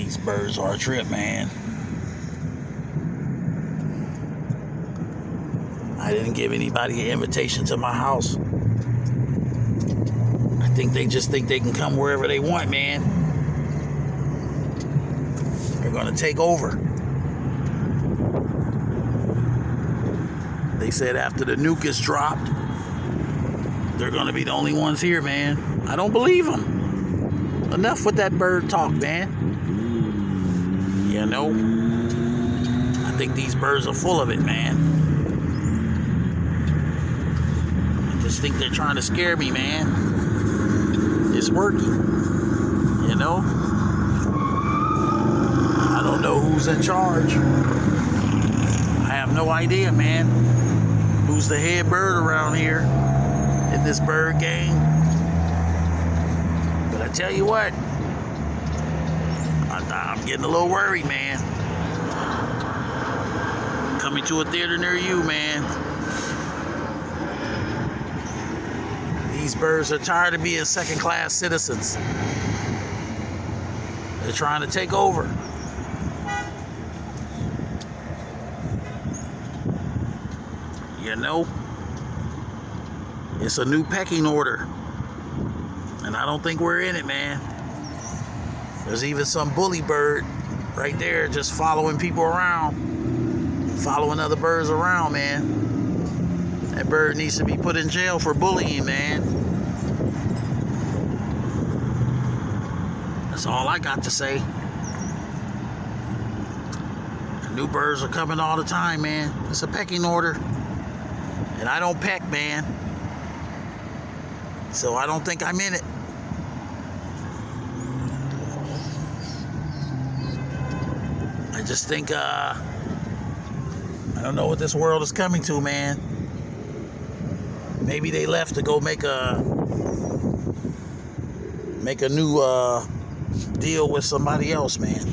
These birds are a trip, man. I didn't give anybody an invitation to my house. I think they just think they can come wherever they want, man. They're gonna take over. They said after the nuke is dropped, they're gonna be the only ones here, man. I don't believe them. Enough with that bird talk, man. You know, I think these birds are full of it, man. I just think they're trying to scare me, man. It's working, you know. I don't know who's in charge. I have no idea, man. Who's the head bird around here in this bird gang? But I tell you what, I'm getting a little worried, man. Coming to a theater near you, man. These birds are tired of being second-class citizens. They're trying to take over. You know, it's a new pecking order. And I don't think we're in it, man. There's even some bully bird right there just following people around. Following other birds around, man. That bird needs to be put in jail for bullying, man. That's all I got to say. New birds are coming all the time, man. It's a pecking order. And I don't peck, man. So I don't think I'm in it. I just think, I don't know what this world is coming to, man. Maybe they left to go make a new deal with somebody else, man.